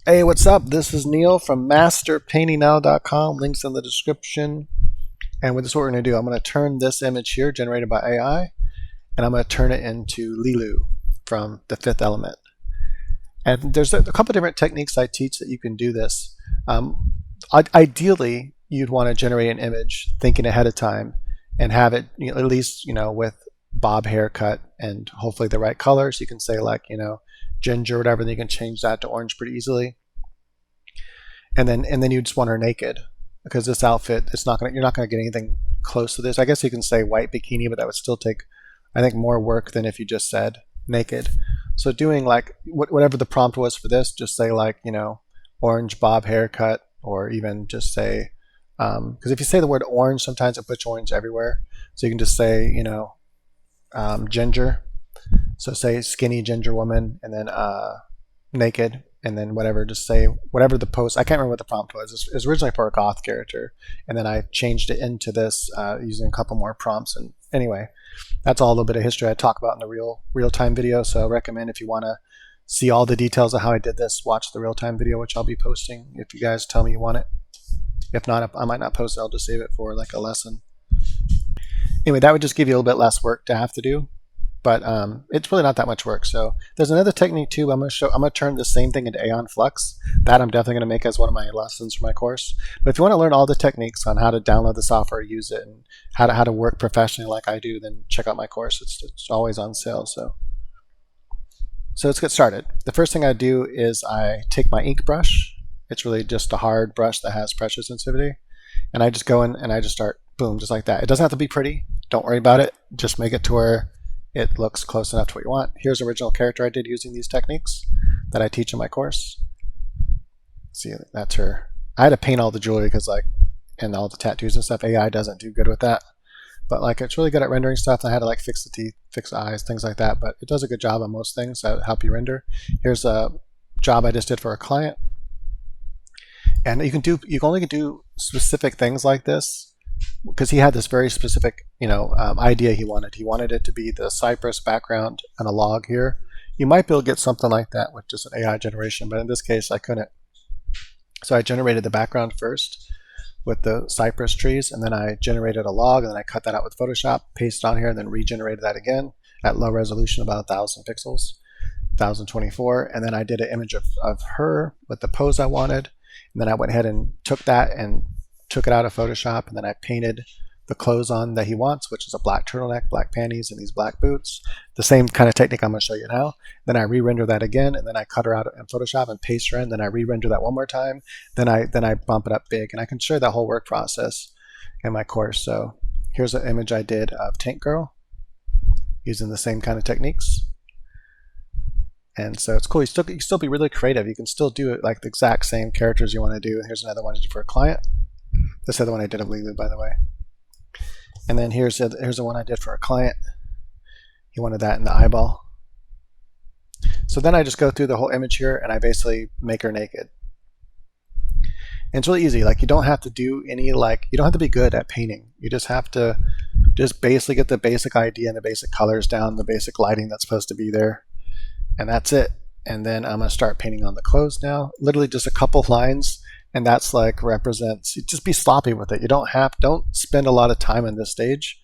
Hey, what's up? This is Neil from masterpaintingnow.com. Links in the description. And with this, what we're going to do, I'm going to turn this image here generated by AI, and I'm going to turn it into Leeloo from the Fifth Element. And there's a couple different techniques I teach that you can do this. Ideally, you'd want to generate an image thinking ahead of time and have it at least with bob haircut and hopefully the right colors. You can say like ginger or whatever, and you can change that to orange pretty easily. And then you just want her naked because this outfit, you're not gonna get anything close to this. I guess you can say white bikini, but that would still take, I think, more work than if you just said naked. So doing like whatever the prompt was for this, just say like orange bob haircut, or even just say because if you say the word orange, sometimes it puts orange everywhere. So you can just say ginger. So say skinny ginger woman, and then naked, and then whatever. Just say whatever the post. I can't remember what the prompt was. It was originally for a goth character, and then I changed it into this using a couple more prompts. And anyway, that's all a little bit of history I talk about in the real-time video. So I recommend, if you want to see all the details of how I did this, watch the real-time video, which I'll be posting if you guys tell me you want it. If not, I might not post it. I'll just save it for like a lesson. Anyway, that would just give you a little bit less work to have to do, but it's really not that much work. So there's another technique too. I'm going to turn the same thing into Aeon Flux. That I'm definitely going to make as one of my lessons for my course. But if you want to learn all the techniques on how to download the software, use it, and how to work professionally like I do, then check out my course. It's always on sale. So let's get started. The first thing I do is I take my ink brush. It's really just a hard brush that has pressure sensitivity, and I just go in and I just start, boom, just like that. It doesn't have to be pretty. Don't worry about it. Just make it to where it looks close enough to what you want. Here's an original character I did using these techniques that I teach in my course. See, that's her. I had to paint all the jewelry because and all the tattoos and stuff. AI doesn't do good with that, but it's really good at rendering stuff. I had to fix the teeth, fix the eyes, things like that, but it does a good job on most things that help you render. Here's a job I just did for a client. And you can only do specific things like this because he had this very specific idea he wanted. He wanted it to be the cypress background and a log here. You might be able to get something like that with just an AI generation, but in this case I couldn't. So I generated the background first with the cypress trees, and then I generated a log, and then I cut that out with Photoshop, pasted on here, and then regenerated that again at low resolution, about 1,000 pixels, 1024, and then I did an image of her with the pose I wanted. And then I went ahead and took that and took it out of Photoshop, and then I painted the clothes on that he wants, which is a black turtleneck, black panties, and these black boots. The same kind of technique I'm going to show you now. Then I re-render that again, and then I cut her out in Photoshop and paste her in. Then I re-render that one more time. Then I bump it up big, and I can show you that whole work process in my course. So here's an image I did of Tank Girl using the same kind of techniques. And so it's cool. You can still be really creative. You can still do it like the exact same characters you want to do. Here's another one I did for a client. This is the one I did of Leeloo, by the way. And then here's the one I did for a client. He wanted that in the eyeball. So then I just go through the whole image here, and I basically make her naked. And it's really easy. You don't have to do any you don't have to be good at painting. You just have to basically get the basic idea and the basic colors down, the basic lighting that's supposed to be there. And that's it. And then I'm going to start painting on the clothes now. Literally just a couple lines, and that's represents. Just be sloppy with it. Don't spend a lot of time in this stage.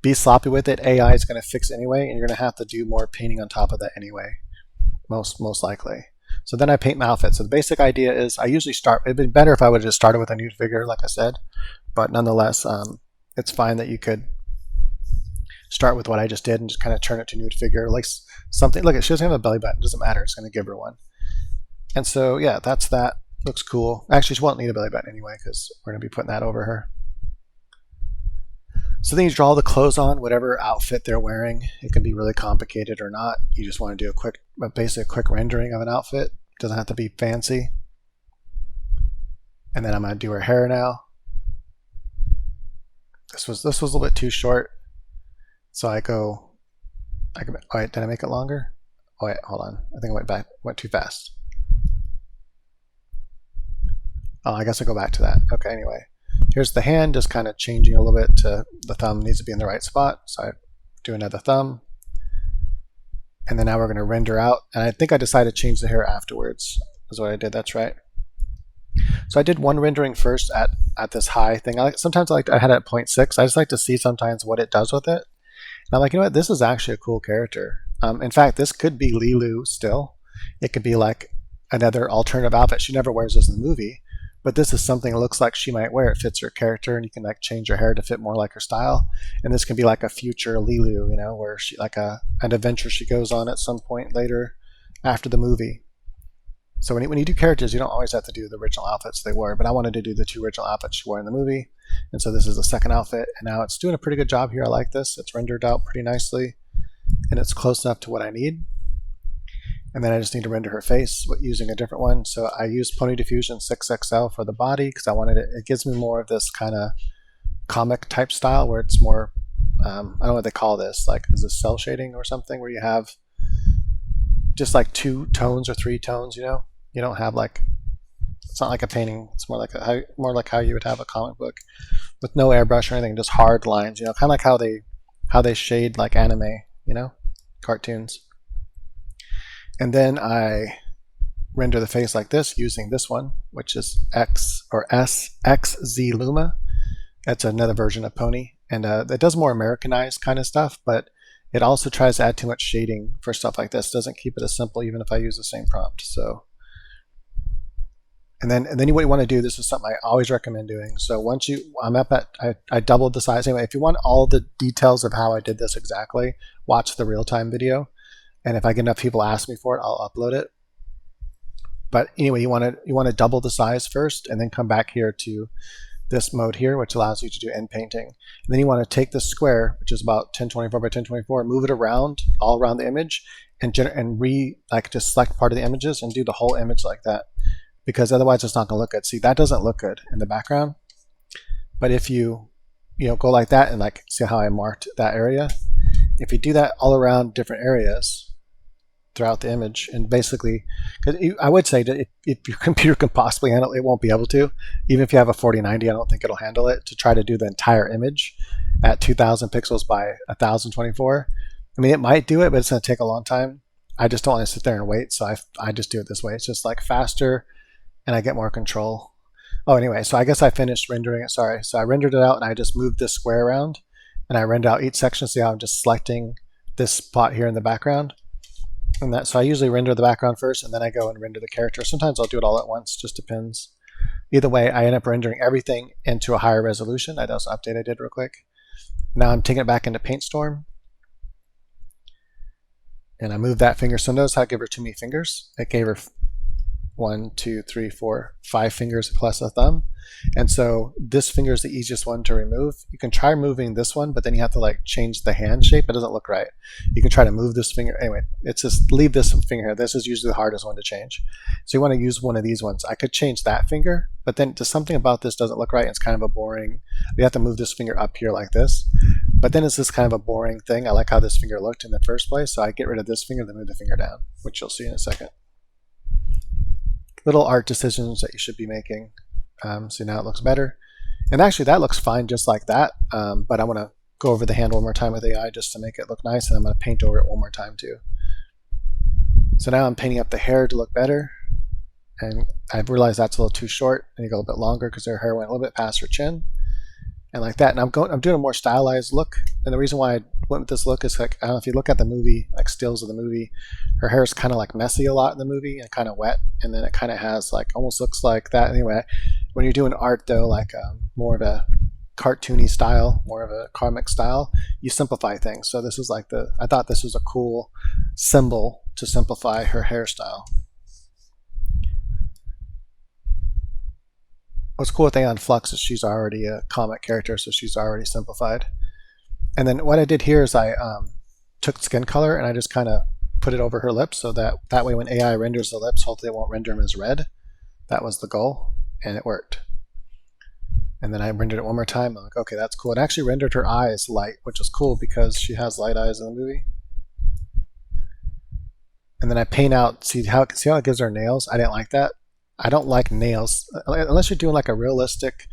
Be sloppy with it. AI is going to fix it anyway, and you're going to have to do more painting on top of that anyway, most likely. So then I paint my outfit. So the basic idea is I usually start. It'd been better if I would have just started with a nude figure, like I said, but nonetheless, it's fine that you could start with what I just did and just kind of turn it to nude figure, like something. Look, she doesn't have a belly button. It doesn't matter. It's going to give her one. And so yeah, that's that. Looks cool. Actually, she won't need a belly button anyway because we're going to be putting that over her. So then you draw the clothes on whatever outfit they're wearing. It can be really complicated or not. You just want to do a basic quick rendering of an outfit. It doesn't have to be fancy. And then I'm going to do her hair now. This was a little bit too short. So oh wait, did I make it longer? Oh wait, hold on. I think I went too fast. Oh, I guess I'll go back to that. Okay, anyway. Here's the hand, just kind of changing a little bit to the thumb needs to be in the right spot. So I do another thumb. And then now we're going to render out. And I think I decided to change the hair afterwards. is what I did. That's right. So I did one rendering first at this high thing. Sometimes I had it at 0.6. I just like to see sometimes what it does with it. And I'm like, you know what? This is actually a cool character. In fact, this could be Leeloo still. It could be like another alternative outfit. She never wears this in the movie, but this is something that looks like she might wear. It fits her character, and you can like change her hair to fit more like her style. And this can be like a future Leeloo, you know, where she like an adventure she goes on at some point later after the movie. So when you do characters, you don't always have to do the original outfits they wore, but I wanted to do the 2 original outfits she wore in the movie. And so this is the second outfit, and now it's doing a pretty good job here. I like this. It's rendered out pretty nicely, and it's close enough to what I need. And then I just need to render her face using a different one. So I used Pony Diffusion 6XL for the body because I wanted it gives me more of this kind of comic type style where it's more, I don't know what they call this, like is this cell shading or something, where you have just like 2 tones or 3 tones, you know? You don't have like, it's not like a painting, it's more like how you would have a comic book with no airbrush or anything, just hard lines, you know, kind of like how they shade like anime, you know, cartoons. And then I render the face like this using this one, which is SXZ Luma. That's another version of Pony, and it does more Americanized kind of stuff, but it also tries to add too much shading for stuff like this. It doesn't keep it as simple even if I use the same prompt. So, and then what you want to do, this is something I always recommend doing. So once I doubled the size. Anyway, if you want all the details of how I did this exactly, watch the real-time video. And if I get enough people ask me for it, I'll upload it. But anyway, you want to double the size first, and then come back here to this mode here, which allows you to do end painting. And then you want to take this square, which is about 1024 by 1024, move it around, all around the image, and just select part of the images and do the whole image like that, because otherwise it's not going to look good. See, that doesn't look good in the background. But if you go like that and like see how I marked that area, if you do that all around different areas throughout the image, and basically, because I would say that if your computer can possibly handle it, it won't be able to. Even if you have a 4090, I don't think it'll handle it to try to do the entire image at 2000 pixels by 1024. I mean, it might do it, but it's going to take a long time. I just don't want to sit there and wait, so I just do it this way. It's just like faster, and I get more control. Oh, anyway, so I guess I finished rendering it. Sorry. So I rendered it out, and I just moved this square around, and I rendered out each section. See how I'm just selecting this spot here in the background? And so I usually render the background first, and then I go and render the character. Sometimes I'll do it all at once, just depends. Either way, I end up rendering everything into a higher resolution. That was an update I did real quick. Now I'm taking it back into PaintStorm, and I move that finger. So notice how I give her too many fingers. It gave her 1, 2, 3, 4, 5 fingers plus a thumb. And so this finger is the easiest one to remove. You can try moving this one, but then you have to like change the hand shape. It doesn't look right. You can try to move this finger. Anyway, it's just leave this finger here. This is usually the hardest one to change. So you want to use one of these ones. I could change that finger, but then just something about this doesn't look right. It's kind of a boring, you have to move this finger up here like this. But then it's this kind of a boring thing. I like how this finger looked in the first place. So I get rid of this finger, then move the finger down, which you'll see in a second. Little art decisions that you should be making. So now it looks better. And actually that looks fine just like that, but I want to go over the hand one more time with AI just to make it look nice, and I'm going to paint over it one more time too. So now I'm painting up the hair to look better, and I've realized that's a little too short. I need to go a little bit longer because her hair went a little bit past her chin, and like that. And I'm doing a more stylized look, and the reason why I went with this look is like, I don't know if you look at the movie, like stills of the movie, her hair is kind of like messy a lot in the movie and kind of wet, and then it kind of has like, almost looks like that. Anyway, when you're doing art though, like more of a cartoony style, more of a comic style, you simplify things. So this is like I thought this was a cool symbol to simplify her hairstyle. What's cool with Aeon Flux is she's already a comic character, so she's already simplified. And then what I did here is I took skin color and I just kind of put it over her lips, so that way when AI renders the lips, hopefully it won't render them as red. That was the goal, and it worked. And then I rendered it one more time. I'm like, okay, that's cool. It actually rendered her eyes light, which is cool because she has light eyes in the movie. And then I paint out, see how it gives her nails? I didn't like that. I don't like nails. Unless you're doing like a realistic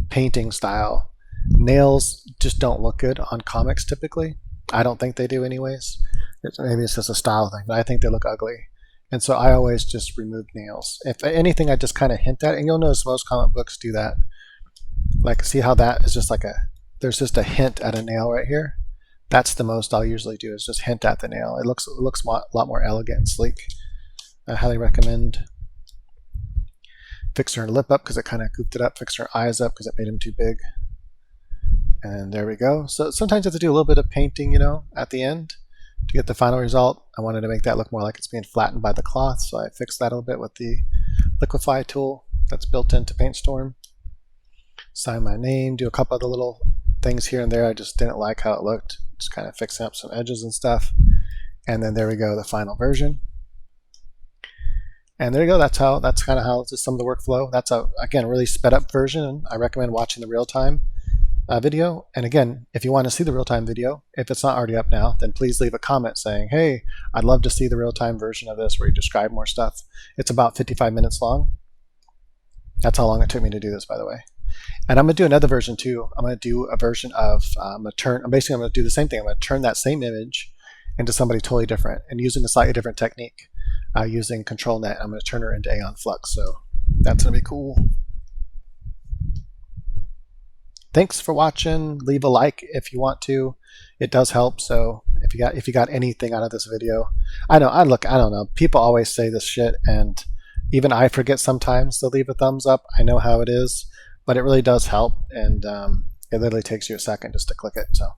painting style, nails just don't look good on comics typically. I don't think they do anyways. Maybe it's just a style thing, but I think they look ugly. And so I always just remove nails. If anything, I just kind of hint at it. And you'll notice most comic books do that. Like, see how that is just like there's just a hint at a nail right here. That's the most I'll usually do, is just hint at the nail. It looks a lot more elegant and sleek. I highly recommend. Fix her lip up because it kind of goofed it up. Fix her eyes up because it made them too big. And there we go. So sometimes you have to do a little bit of painting, you know, at the end to get the final result. I wanted to make that look more like it's being flattened by the cloth, so I fixed that a little bit with the liquify tool that's built into PaintStorm. Sign my name, do a couple of the little things here and there. I just didn't like how it looked. Just kind of fixing up some edges and stuff. And then there we go, the final version. And there you go. That's kind of how just some of the workflow. That's a, again, really sped up version. I recommend watching the real-time video. And again, if you want to see the real-time video, if it's not already up now, then please leave a comment saying, hey, I'd love to see the real-time version of this where you describe more stuff. It's about 55 minutes long. That's how long it took me to do this, by the way. And I'm going to do another version too. I'm going to do a version of, I'm going to do the same thing. I'm going to turn that same image into somebody totally different and using a slightly different technique. Using Control Net, I'm going to turn her into Aeon Flux. So that's going to be cool. Thanks for watching. Leave a like if you want to. It does help. So if you got anything out of this video, I don't know. People always say this shit, and even I forget sometimes to leave a thumbs up. I know how it is, but it really does help, and it literally takes you a second just to click it. So